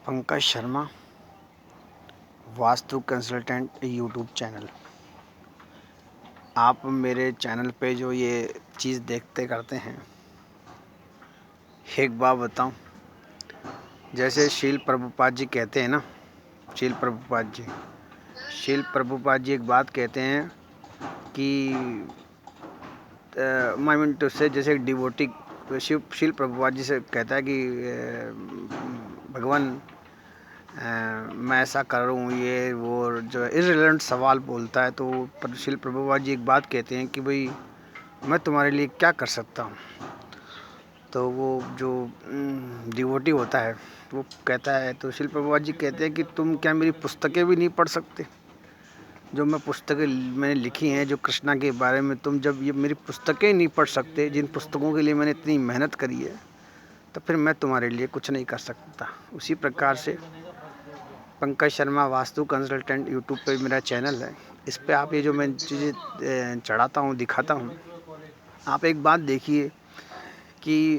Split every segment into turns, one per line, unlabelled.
Pankaj Sharma vastu consultant YouTube channel. आप मेरे channel पे जो ये चीज़ देखते करते हैं, एक बात बताऊं, जैसे शील प्रभुपाद जी कहते हैं ना, शील प्रभुपाद जी एक बात कहते हैं कि माइमेंट से जैसे एक डिवोटी शील प्रभुपाद जी से कहता है कि भगवान मैं ऐसा कर रहा हूँ, ये वो जो इर्रिलेवेंट सवाल बोलता है, तो शील प्रभुपाद जी एक बात कहते हैं कि भाई मैं तुम्हारे लिए क्या कर सकता हूँ। तो वो जो डिवोटी होता है वो कहता है, तो शील प्रभुपाद जी कहते हैं कि तुम क्या मेरी पुस्तकें भी नहीं पढ़ सकते? जो मैं पुस्तकें मैंने लिखी हैं जो कृष्णा के बारे में, तुम जब ये मेरी पुस्तकें नहीं पढ़ सकते, जिन पुस्तकों के लिए मैंने इतनी मेहनत करी है, तो फिर मैं तुम्हारे लिए कुछ नहीं कर सकता। उसी प्रकार से पंकज शर्मा वास्तु कंसल्टेंट यूट्यूब पे मेरा चैनल है। इस पे आप ये जो मैं चीज़ें चढ़ाता हूँ, दिखाता हूँ, आप एक बात देखिए कि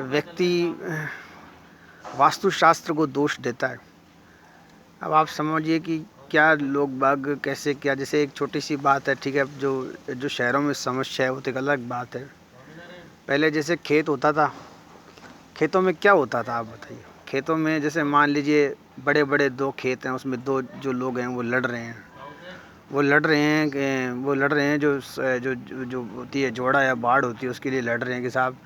व्यक्ति वास्तुशास्त्र को दोष देता है। अब आप समझिए कि क्या लोग बाग कैसे, क्या जैसे एक छोटी सी बात है, ठीक है, जो शहरों में समस्या है वो तो एक अलग बात है। पहले जैसे खेत होता था, खेतों में क्या होता था आप बताइए? खेतों में जैसे मान लीजिए बड़े बड़े दो खेत हैं, उसमें दो जो लोग हैं वो लड़ रहे हैं, जो होती है जोड़ा या बाढ़ होती है, उसके लिए लड़ रहे हैं कि साहब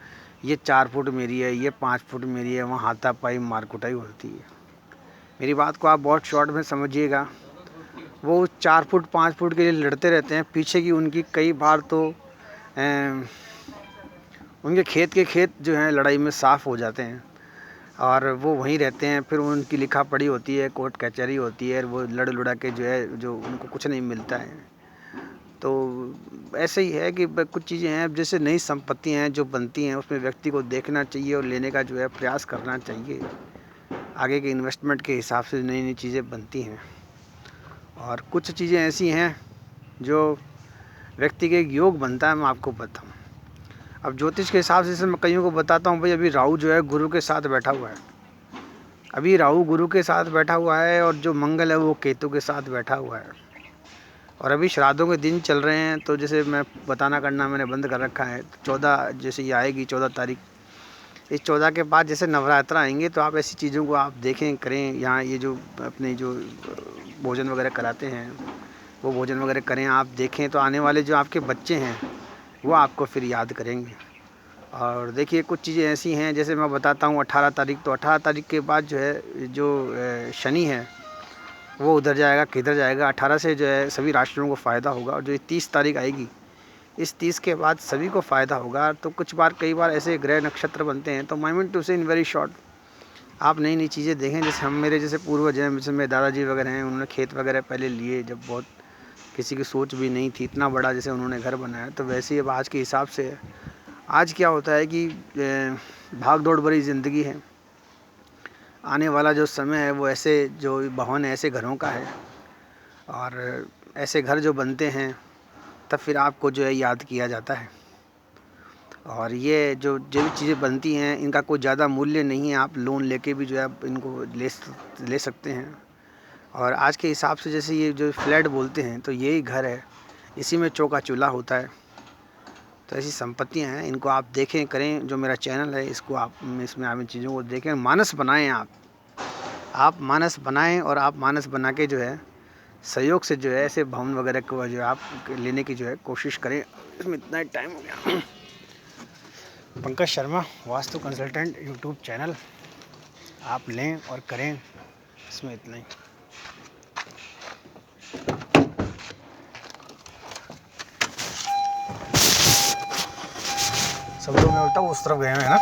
ये 4 फुट मेरी है, ये 5 फुट मेरी है। वहाँ हाथापाई मार कुटाई होती है। मेरी बात को आप बहुत शॉर्ट में समझिएगा। वो 4 फुट 5 फुट के लिए लड़ते रहते हैं, पीछे की उनकी कई बार तो उनके खेत के खेत जो हैं लड़ाई में साफ़ हो जाते हैं और वो वहीं रहते हैं। फिर उनकी लिखा पढ़ी होती है, कोर्ट कचहरी होती है, वो लड़ लुड़ा के जो उनको कुछ नहीं मिलता है। तो ऐसे ही है कि कुछ चीज़ें हैं, जैसे नई संपत्ति हैं जो बनती हैं, उसमें व्यक्ति को देखना चाहिए और लेने का जो है प्रयास करना चाहिए। आगे के इन्वेस्टमेंट के हिसाब से नई नई चीज़ें बनती हैं और कुछ चीज़ें ऐसी हैं जो व्यक्ति के योग बनता है। मैं आपको बताऊँ, अब ज्योतिष के हिसाब से मैं कईयों को बताता हूँ, भाई अभी राहु जो है गुरु के साथ बैठा हुआ है, अभी राहु गुरु के साथ बैठा हुआ है और जो मंगल है वो केतु के साथ बैठा हुआ है और अभी श्राद्धों के दिन चल रहे हैं। तो जैसे मैं बताना करना मैंने बंद कर रखा है। 14 जैसे ये आएगी 14 तारीख, इस 14 के बाद जैसे नवरात्र आएंगे, तो आप ऐसी चीज़ों को आप देखें करें। यहाँ ये जो अपने जो भोजन वगैरह कराते हैं वो भोजन वगैरह करें, आप देखें, तो आने वाले जो आपके बच्चे हैं वो आपको फिर याद करेंगे। और देखिए कुछ चीज़ें ऐसी हैं, जैसे मैं बताता हूँ 18 तारीख, तो 18 तारीख के बाद जो है जो शनि है वो उधर जाएगा, किधर जाएगा। 18 से जो है सभी राशियों को फ़ायदा होगा और जो 30 तारीख आएगी, इस 30 के बाद सभी को फ़ायदा होगा। तो कई बार ऐसे ग्रह नक्षत्र बनते हैं, तो माइंड टू से इन वेरी शॉर्ट आप नई नई चीज़ें देखें। जैसे हम मेरे जैसे पूर्वज हैं, जैसे मेरे दादाजी वगैरह हैं, उन्होंने खेत वगैरह पहले लिए, जब बहुत किसी की सोच भी नहीं थी इतना बड़ा जैसे उन्होंने घर बनाया। तो वैसे ही अब आज के हिसाब से आज क्या होता है कि भाग दौड़ भरी ज़िंदगी है। आने वाला जो समय है वो ऐसे जो भवन ऐसे घरों का है और ऐसे घर जो बनते हैं तब फिर आपको जो है याद किया जाता है। और ये जो भी चीज़ें बनती हैं इनका कोई ज़्यादा मूल्य नहीं है, आप लोन लेके भी जो है आप इनको ले सकते हैं। और आज के हिसाब से जैसे ये जो फ्लैट बोलते हैं, तो यही घर है, इसी में चौका चूल्हा होता है। तो ऐसी संपत्तियां हैं, इनको आप देखें करें। जो मेरा चैनल है इसको आप इसमें आप इन चीज़ों को देखें, मानस बनाएं। आप मानस बनाएं और आप मानस बना के जो है सहयोग से जो है ऐसे भवन वगैरह को जो है आप लेने की जो है कोशिश करें। इसमें इतना ही टाइम हो गया। Pankaj Sharma vastu consultant YouTube channel आप लें और करें, इसमें इतना ही। सब लोग मैं बोलता हूँ उस तरफ गए हैं ना।